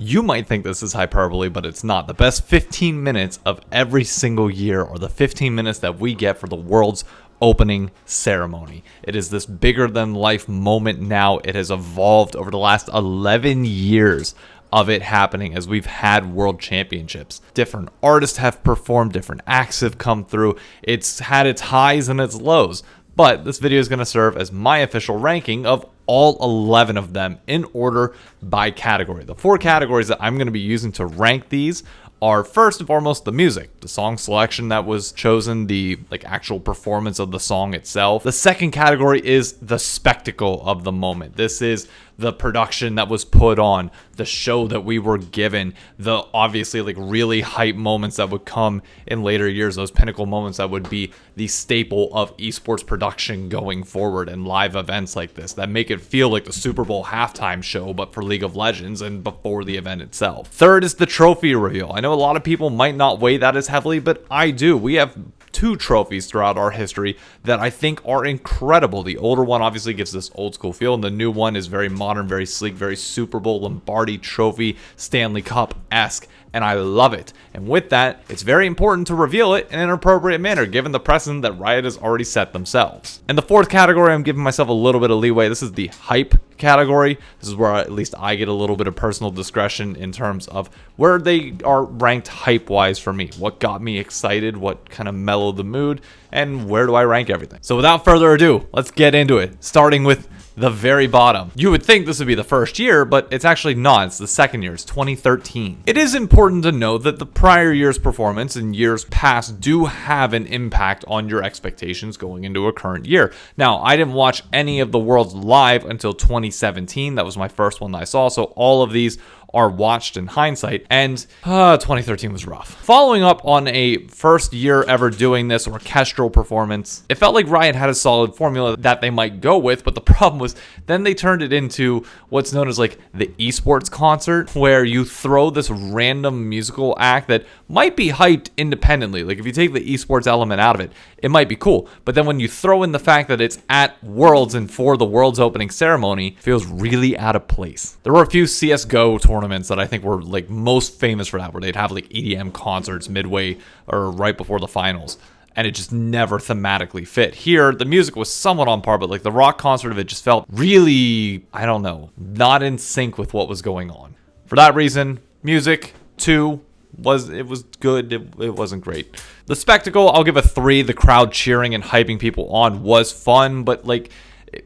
You might think this is hyperbole, but it's not. The best 15 minutes of every single year are the 15 minutes that we get for the world's opening ceremony. It is this bigger than life moment now. It has evolved over the last 11 years of it happening as we've had world championships. Different artists have performed, different acts have come through. It's had its highs and its lows, but this video is going to serve as my official ranking of all 11 of them in order by category. The 4 categories that I'm going to be using to rank these are first and foremost the music, the song selection that was chosen, the actual performance of the song itself. The second category is the spectacle of the moment. This is the production that was put on, the show that we were given, the obviously really hype moments that would come in later years, those pinnacle moments that would be the staple of esports production going forward and live events like this that make it feel like the Super Bowl halftime show but for League of Legends and before the event itself. Third is the trophy reveal. I know a lot of people might not weigh that as heavily, but I do. We have 2 trophies throughout our history that I think are incredible. The older one obviously gives this old school feel, and the new one is very modern, very sleek, very Super Bowl, Lombardi trophy, Stanley Cup-esque, and I love it. And with that, it's very important to reveal it in an appropriate manner, given the precedent that Riot has already set themselves. And the 4th category, I'm giving myself a little bit of leeway. This is the hype category. This is where at least I get a little bit of personal discretion in terms of where they are ranked hype-wise for me. What got me excited, what kind of mellowed the mood, and where do I rank everything. So without further ado, let's get into it, starting with the very bottom. You would think this would be the first year, but it's actually not. It's the second year. It's 2013. It is important to know that the prior year's performance and years past do have an impact on your expectations going into a current year. Now, I didn't watch any of the Worlds live until 2017. That was my first one that I saw, so all of these are watched in hindsight, and 2013 was rough. Following up on a first year ever doing this orchestral performance, it felt like Riot had a solid formula that they might go with, but the problem was then they turned it into what's known as the esports concert, where you throw this random musical act that might be hyped independently. If you take the esports element out of it, it might be cool, but then when you throw in the fact that it's at Worlds and for the Worlds opening ceremony, it feels really out of place. There were a few CSGO tournaments that I think were most famous for that, where they'd have EDM concerts midway or right before the finals, and it just never thematically fit. Here, the music was somewhat on par, but the rock concert of it just felt really, I don't know, not in sync with what was going on. For that reason, music, 2, it was good. It wasn't great. The spectacle, I'll give a 3. The crowd cheering and hyping people on was fun, but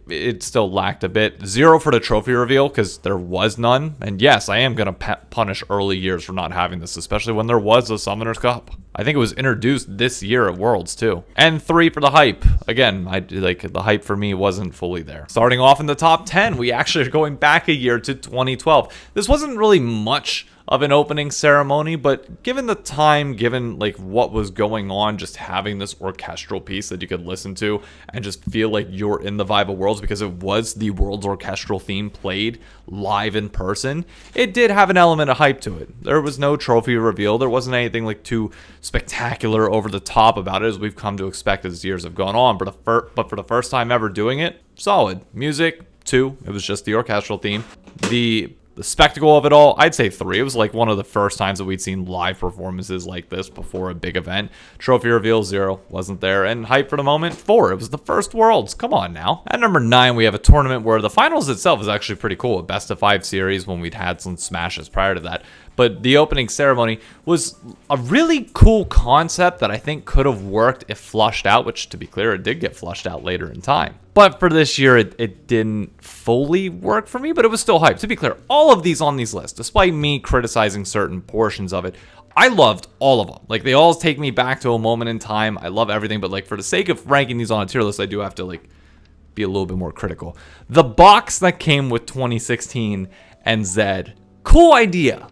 it still lacked a bit. 0 for the trophy reveal because there was none. And yes, I am going to punish early years for not having this, especially when there was a Summoner's Cup. I think it was introduced this year at Worlds too. And 3 for the hype. Again, the hype for me wasn't fully there. Starting off in the top 10, we actually are going back a year to 2012. This wasn't really much of an opening ceremony, but given the time, given what was going on, just having this orchestral piece that you could listen to and just feel like you're in the vibe of Worlds, because it was the Worlds orchestral theme played live in person, it did have an element of hype to it. There was no trophy reveal. There wasn't anything too spectacular over the top about it, as we've come to expect as years have gone on, but for the first time ever doing it, solid. Music, 2. It was just the orchestral theme. The spectacle of it all, I'd say 3. It was one of the first times that we'd seen live performances like this before a big event. Trophy reveal, 0. Wasn't there. And hype for the moment, 4. It was the first Worlds. Come on now. At number 9, we have a tournament where the finals itself is actually pretty cool. A best of 5 series when we'd had some smashes prior to that. But the opening ceremony was a really cool concept that I think could have worked if flushed out, which, to be clear, it did get flushed out later in time. But for this year, it didn't fully work for me, but it was still hype. To be clear, all of these on these lists, despite me criticizing certain portions of it, I loved all of them. They all take me back to a moment in time. I love everything, but for the sake of ranking these on a tier list, I do have to be a little bit more critical. The box that came with 2016 and Zed, cool idea.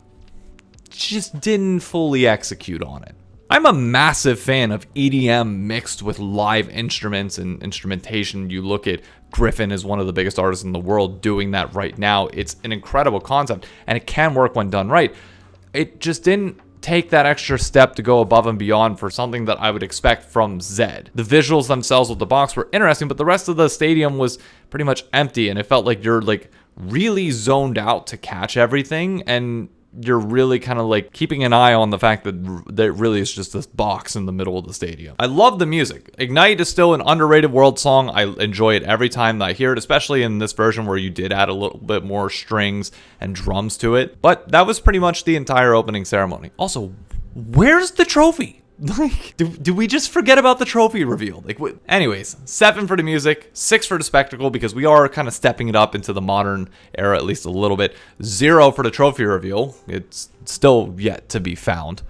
Just didn't fully execute on it. I'm a massive fan of EDM mixed with live instruments and instrumentation. You look at Griffin is one of the biggest artists in the world doing that right now. It's an incredible concept, and it can work when done right. It just didn't take that extra step to go above and beyond for something that I would expect from Zed. The visuals themselves with the box were interesting, but the rest of the stadium was pretty much empty, and it felt like you're really zoned out to catch everything, and you're really kind of like keeping an eye on the fact that there really is just this box in the middle of the stadium. I love the music. Ignite is still an underrated World song. I enjoy it every time that I hear it, especially in this version where you did add a little bit more strings and drums to it. But that was pretty much the entire opening ceremony. Also, where's the trophy? Like, do we just forget about the trophy reveal? Like, anyways, 7 for the music, 6 for the spectacle, because we are kind of stepping it up into the modern era at least a little bit. 0 for the trophy reveal. It's still yet to be found.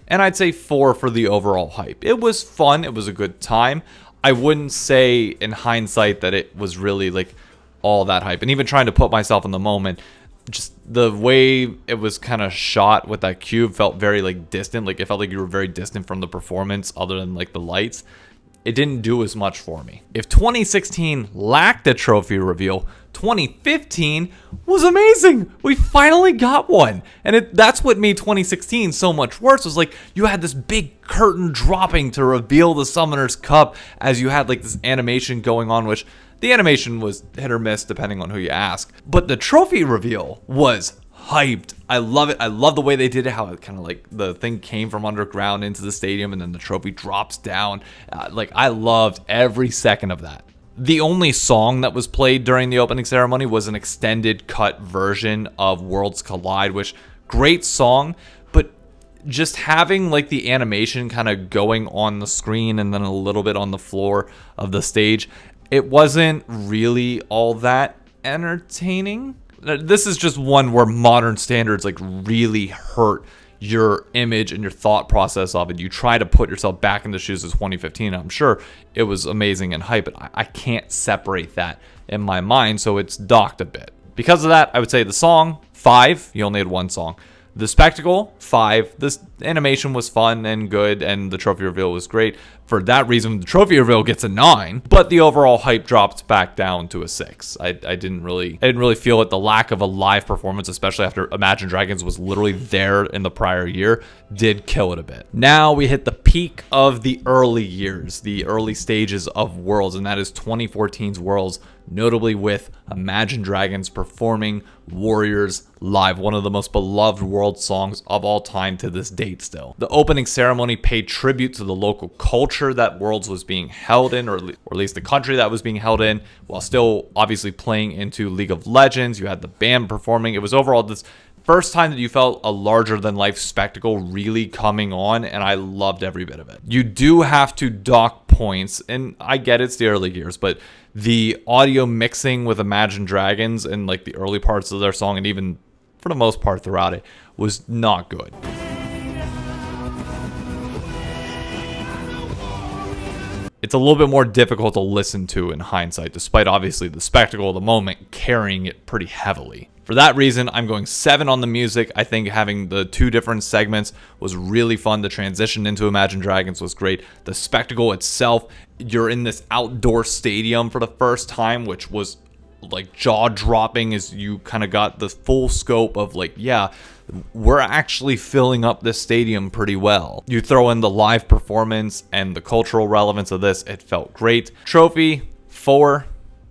And I'd say 4 for the overall hype. It was fun. It was a good time. I wouldn't say in hindsight that it was really like all that hype. And even trying to put myself in the moment, just the way it was kind of shot with that cube felt very like distant. Like it felt like you were very distant from the performance other than like the lights. It didn't do as much for me. If 2016 lacked a trophy reveal, 2015 was amazing. We finally got one. And that's what made 2016 so much worse, was like you had this big curtain dropping to reveal the Summoner's Cup as you had like this animation going on, which the animation was hit or miss depending on who you ask. But the trophy reveal was hyped. I love it. I love the way they did it, how it kind of like the thing came from underground into the stadium and then the trophy drops down. Like I loved every second of that. The only song that was played during the opening ceremony was an extended cut version of Worlds Collide, which great song, but just having like the animation kind of going on the screen and then a little bit on the floor of the stage, it wasn't really all that entertaining. This is just one where modern standards like really hurt your image and your thought process of it. You try to put yourself back in the shoes of 2015. I'm sure it was amazing and hype, but I can't separate that in my mind, so it's docked a bit. Because of that, I would say the song, 5. You only had one song. The spectacle, 5. This animation was fun and good, and the trophy reveal was great. For that reason, the trophy reveal gets a 9, but the overall hype dropped back down to a 6. I didn't really feel it. The lack of a live performance, especially after Imagine Dragons was literally there in the prior year, did kill it a bit. Now we hit the peak of the early years, the early stages of Worlds, and that is 2014's Worlds, notably with Imagine Dragons performing Warriors live, one of the most beloved World songs of all time to this date still. The opening ceremony paid tribute to the local culture that Worlds was being held in, or at least the country that was being held in, while still obviously playing into League of Legends. You had the band performing. It was overall this first time that you felt a larger than life spectacle really coming on, and I loved every bit of it. You do have to dock points, and I get it's the early years, but the audio mixing with Imagine Dragons and like the early parts of their song, and even for the most part throughout it, was not good. It's a little bit more difficult to listen to in hindsight, despite obviously the spectacle of the moment carrying it pretty heavily. For that reason, I'm going 7 on the music. I think having the 2 different segments was really fun. The transition into Imagine Dragons was great. The spectacle itself, you're in this outdoor stadium for the first time, which was like jaw-dropping as you kind of got the full scope of like, yeah, we're actually filling up this stadium pretty well. You throw in the live performance and the cultural relevance of this, it felt great. Trophy, 4.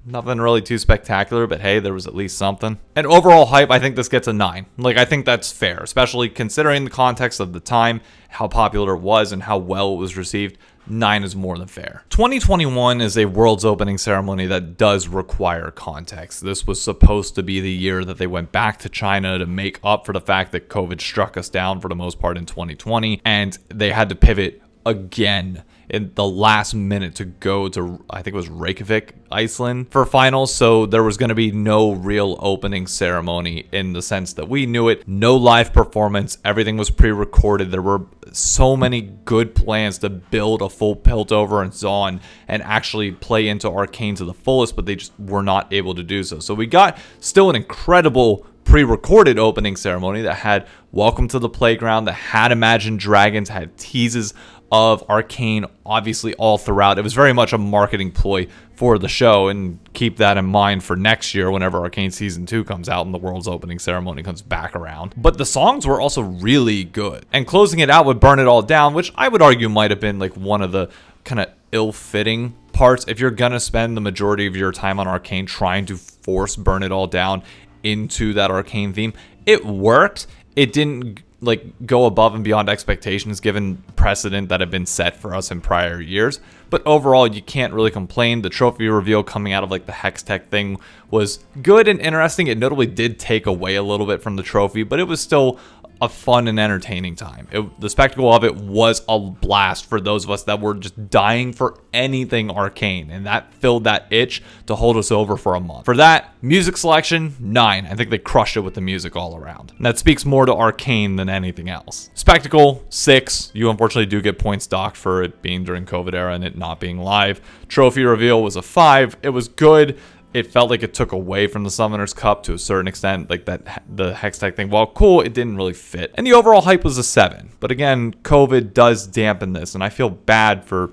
Nothing really too spectacular, but hey, there was at least something. And overall hype, I think this gets a 9. Like, I think that's fair, especially considering the context of the time, how popular it was, and how well it was received. 9 is more than fair. 2021 is a World's opening ceremony that does require context. This was supposed to be the year that they went back to China to make up for the fact that COVID struck us down for the most part in 2020, and they had to pivot again in the last minute to go to, I think it was Reykjavik, Iceland for finals. So there was going to be no real opening ceremony in the sense that we knew it. No live performance. Everything was pre-recorded. There were so many good plans to build a full Piltover and Zaun and actually play into Arcane to the fullest, but they just were not able to do so. So we got still an incredible pre-recorded opening ceremony that had Welcome to the Playground, that had Imagine Dragons, had teases of Arcane obviously all throughout. It was very much a marketing ploy for the show, and keep that in mind for next year whenever Arcane Season 2 comes out and the World's opening ceremony comes back around. But the songs were also really good. And closing it out with Burn It All Down, which I would argue might have been like one of the kind of ill-fitting parts. If you're gonna spend the majority of your time on Arcane trying to force Burn It All Down into that Arcane theme, it worked. it didn't like go above and beyond expectations given precedent that had been set for us in prior years. But overall, you can't really complain. The trophy reveal coming out of like the Hex Tech thing was good and interesting. It notably did take away a little bit from the trophy, but it was still a fun and entertaining time. The spectacle of it was a blast for those of us that were just dying for anything Arcane, and that filled that itch to hold us over for a month. For that, music selection, 9. I think they crushed it with the music all around. And that speaks more to Arcane than anything else. Spectacle, 6. You unfortunately do get points docked for it being during COVID era and it not being live. Trophy reveal was a 5. It was good. It felt like it took away from the Summoner's Cup to a certain extent, like that the Hextech thing. While cool, it didn't really fit. And the overall hype was a 7. But again, COVID does dampen this, and I feel bad for,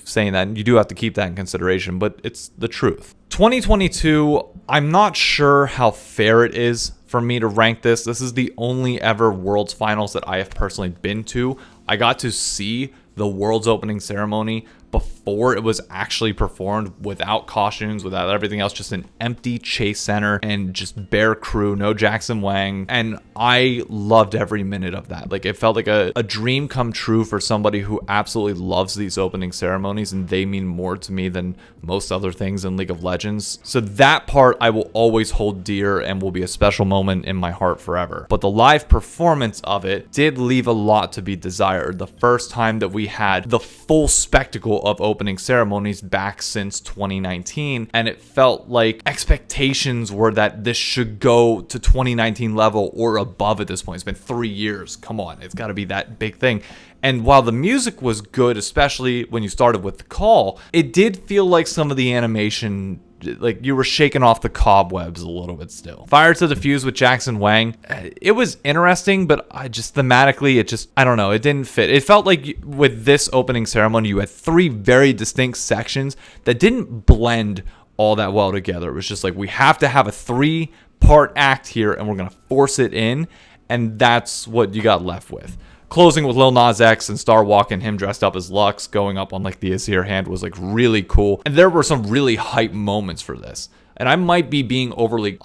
saying that. And you do have to keep that in consideration, but it's the truth. 2022, I'm not sure how fair it is for me to rank this. This is the only ever Worlds Finals that I have personally been to. I got to see the Worlds opening ceremony before it was actually performed, without costumes, without everything else, just an empty Chase Center and just bare crew, no Jackson Wang. And I loved every minute of that. Like, it felt like a dream come true for somebody who absolutely loves these opening ceremonies, and they mean more to me than most other things in League of Legends. So that part I will always hold dear and will be a special moment in my heart forever. But the live performance of it did leave a lot to be desired. The first time that we had the full spectacle of opening ceremonies back since 2019, and it felt like expectations were that this should go to 2019 level or above at this point. It's been 3 years. Come on, it's got to be that big thing. And while the music was good, especially when you started with the call, it did feel like some of the animation, like you were shaking off the cobwebs a little bit still. Fire to Diffuse with Jackson Wang, it was interesting, but thematically, I don't know, it didn't fit. It felt like with this opening ceremony, you had 3 very distinct sections that didn't blend all that well together. It was just like, we have to have a 3-part act here, and we're going to force it in, and that's what you got left with. Closing with Lil Nas X and Star walking, him dressed up as Lux, going up on like the Azir hand was like really cool. And there were some really hype moments for this. And I might be being overly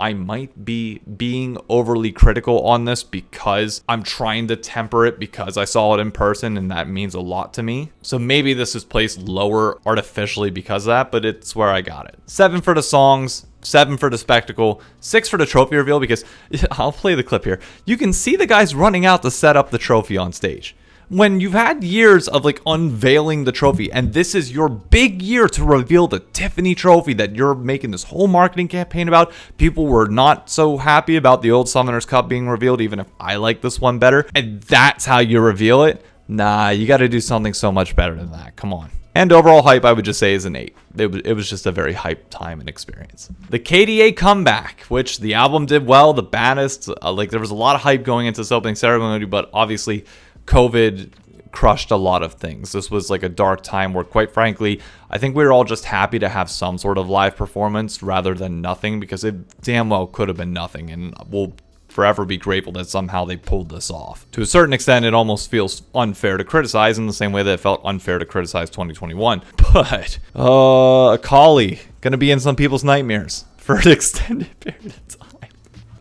critical on this because I'm trying to temper it because I saw it in person and that means a lot to me. So maybe this is placed lower artificially because of that, but it's where I got it. 7 for the songs, 7 for the spectacle, 6 for the trophy reveal, because I'll play the clip here. You can see the guys running out to set up the trophy on stage. When you've had years of like unveiling the trophy, and this is your big year to reveal the Tiffany trophy that you're making this whole marketing campaign about, people were not so happy about the old Summoner's Cup being revealed, even if I like this one better, and that's how you reveal it? Nah, you got to do something so much better than that. Come on. And overall hype, I would just say, is an 8. It was just a very hype time and experience. The KDA comeback, which the album did well, the baddest, there was a lot of hype going into this opening ceremony, but obviously COVID crushed a lot of things. This was like a dark time where, quite frankly, I think we were all just happy to have some sort of live performance rather than nothing, because it damn well could have been nothing, and we'll forever be grateful that somehow they pulled this off. To a certain extent, it almost feels unfair to criticize in the same way that it felt unfair to criticize 2021. But Akali gonna be in some people's nightmares for an extended period of time.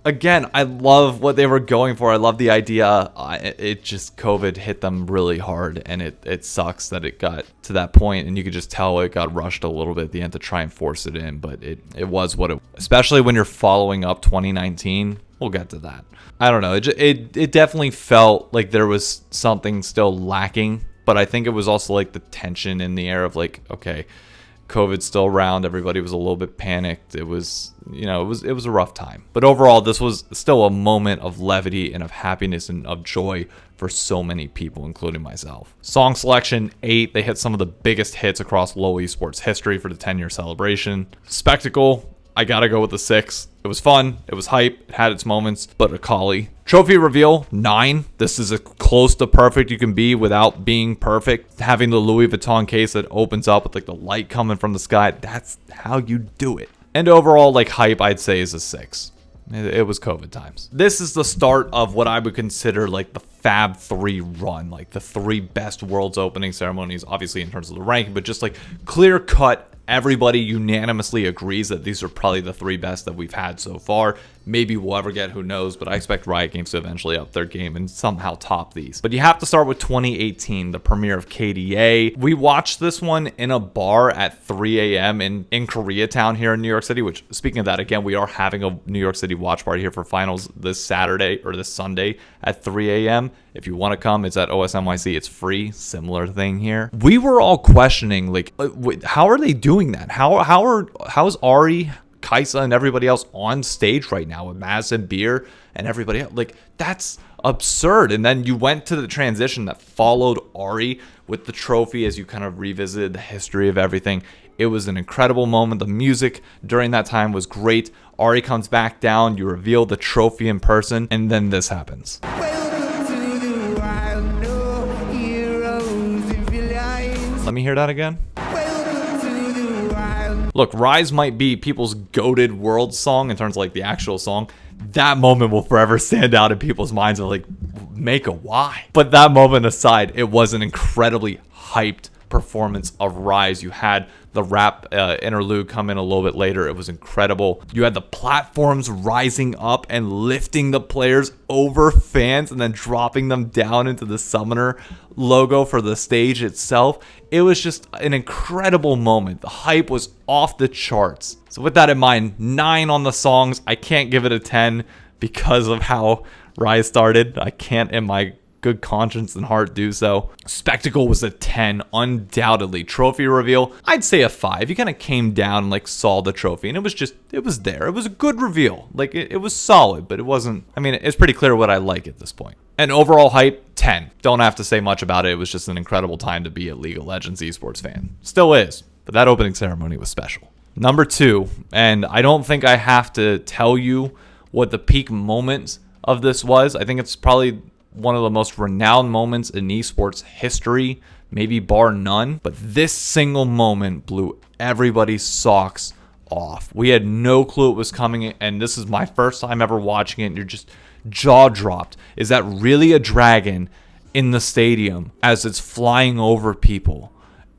Again, I love what they were going for. I love the idea. It just, COVID hit them really hard, and it sucks that it got to that point, and you could just tell it got rushed a little bit at the end to try and force it in, but it was what it, especially when you're following up 2019. We'll get to that. I don't know. It definitely felt like there was something still lacking, but I think it was also like the tension in the air of like, okay, COVID's still around. Everybody was a little bit panicked. It was, it was a rough time. But overall, this was still a moment of levity and of happiness and of joy for so many people, including myself. Song selection, 8. They hit some of the biggest hits across LoL esports history for the 10-year celebration. Spectacle, I gotta go with the 6. It was fun, it was hype, it had its moments, but Akali. Trophy reveal, 9. This is as close to perfect you can be without being perfect. Having the Louis Vuitton case that opens up with like the light coming from the sky, that's how you do it. And overall, like hype, I'd say is a 6. It was COVID times. This is the start of what I would consider like the Fab 3 run, like the 3 best Worlds opening ceremonies, obviously in terms of the ranking, but just like clear cut everybody unanimously agrees that these are probably the 3 best that we've had so far. Maybe we'll ever get, who knows, but I expect Riot Games to eventually up their game and somehow top these. But you have to start with 2018, the premiere of KDA. We watched this one in a bar at 3 a.m. in Koreatown here in New York City, which, speaking of that, again, we are having a New York City watch party here for finals this Saturday or this Sunday at 3 a.m. If you want to come, it's at OSNYC. It's free. Similar thing here. We were all questioning, like, how are they doing that? How is Ari, Kaisa, and everybody else on stage right now with Maz and Beer and everybody else? Like, that's absurd. And then you went to the transition that followed Ari with the trophy as you kind of revisited the history of everything. It was an incredible moment. The music during that time was great. Ari comes back down, you reveal the trophy in person, and then this happens. Let me hear that again. Look, Rise might be people's goated world song in terms of like the actual song. That moment will forever stand out in people's minds of like, make a why. But that moment aside, it was an incredibly hyped performance of Rise. You had the rap interlude come in a little bit later. It was incredible. You had the platforms rising up and lifting the players over fans and then dropping them down into the summoner logo for the stage itself. It was just an incredible moment. The hype was off the charts. So with that in mind, 9 on the songs. I can't give it a 10 because of how Rise started. I can't in my good conscience and heart do so. Spectacle was a 10, undoubtedly. Trophy reveal, I'd say a 5. You kind of came down and like saw the trophy and it was there. It was a good reveal. Like it was solid, but it wasn't, I mean, it's pretty clear what I like at this point. And overall hype, 10. Don't have to say much about it. It was just an incredible time to be a League of Legends esports fan. Still is, but that opening ceremony was special. Number 2, and I don't think I have to tell you what the peak moment of this was. I think it's probably one of the most renowned moments in esports history, maybe bar none. But this single moment blew everybody's socks off. We had no clue it was coming, and this is my first time ever watching it, and you're just jaw dropped. Is that really a dragon in the stadium as it's flying over people?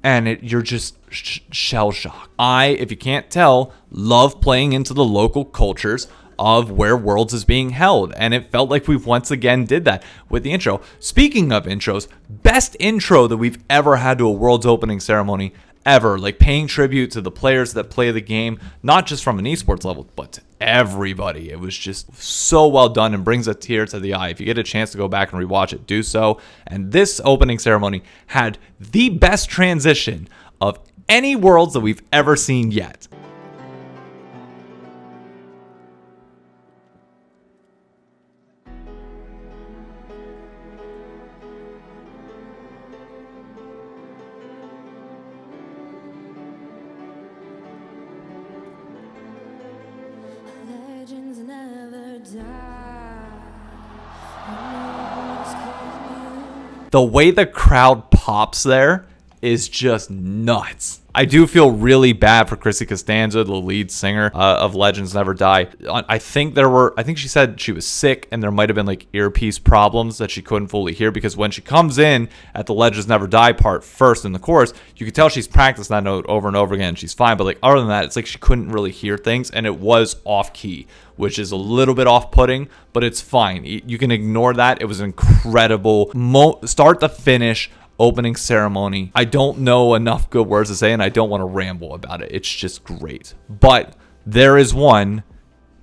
And you're just shell shocked. If you can't tell, love playing into the local cultures of where Worlds is being held, and it felt like we once again did that with the intro. Speaking of intros, best intro that we've ever had to a Worlds opening ceremony ever, like paying tribute to the players that play the game, not just from an esports level, but to everybody. It was just so well done and brings a tear to the eye. If you get a chance to go back and rewatch it, do so. And this opening ceremony had the best transition of any Worlds that we've ever seen yet. The way the crowd pops there is just nuts. I do feel really bad for Chrissy Costanza, the lead singer of Legends Never Die. I think she said she was sick and there might have been like earpiece problems that she couldn't fully hear, because when she comes in at the Legends Never Die part first in the chorus, you can tell she's practiced that note over and over again. She's fine, but like other than that, it's like she couldn't really hear things and it was off key, which is a little bit off-putting, but it's fine. You can ignore that. It was an incredible start to finish opening ceremony. I don't know enough good words to say, and I don't want to ramble about it. It's just great. But there is one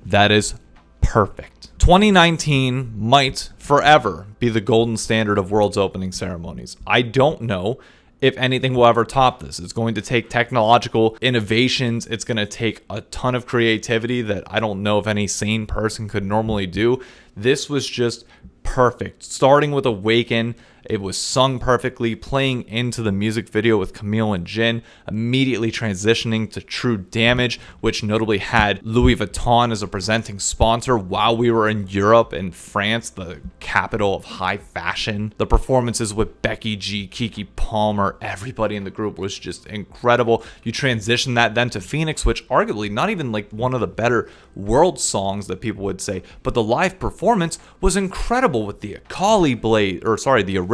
that is perfect. 2019 might forever be the golden standard of Worlds opening ceremonies. I don't know if anything will ever top this. It's going to take technological innovations. It's going to take a ton of creativity that I don't know if any sane person could normally do. This was just perfect. Starting with Awaken, it was sung perfectly, playing into the music video with Camille and Jin, immediately transitioning to True Damage, which notably had Louis Vuitton as a presenting sponsor while we were in Europe and France, the capital of high fashion. The performances with Becky G, Kiki Palmer, everybody in the group was just incredible. You transition that then to Phoenix, which arguably not even like one of the better world songs that people would say, but the live performance was incredible with the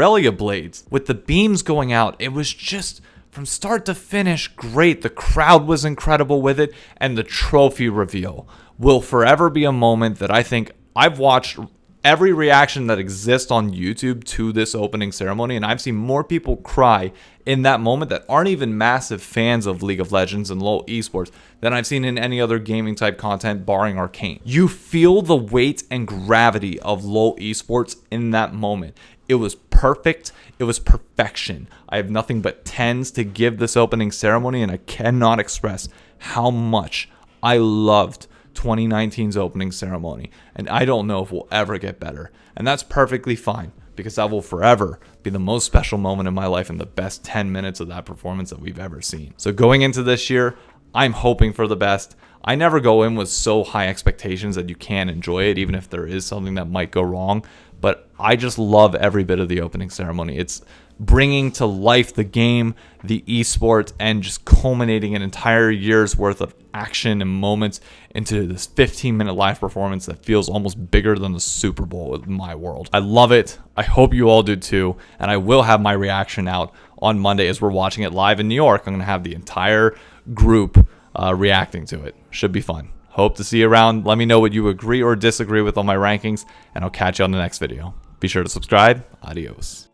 Aurelia blades, with the beams going out. It was just from start to finish, great. The crowd was incredible with it, and the trophy reveal will forever be a moment that I think I've watched every reaction that exists on YouTube to this opening ceremony, and I've seen more people cry in that moment that aren't even massive fans of League of Legends and LoL esports than I've seen in any other gaming type content barring Arcane. You feel the weight and gravity of LoL esports in that moment. It was perfect. It was perfection. I have nothing but 10s to give this opening ceremony, and I cannot express how much I loved 2019's opening ceremony, and I don't know if we'll ever get better, and that's perfectly fine because that will forever be the most special moment in my life and the best 10 minutes of that performance that we've ever seen. So going into this year, I'm hoping for the best. I never go in with so high expectations that you can't enjoy it, even if there is something that might go wrong. But I just love every bit of the opening ceremony. It's bringing to life the game, the esports, and just culminating an entire year's worth of action and moments into this 15-minute live performance that feels almost bigger than the Super Bowl in my world. I love it. I hope you all do too. And I will have my reaction out on Monday as we're watching it live in New York. I'm going to have the entire group reacting to it. Should be fun. Hope to see you around. Let me know what you agree or disagree with on my rankings, and I'll catch you on the next video. Be sure to subscribe. Adios.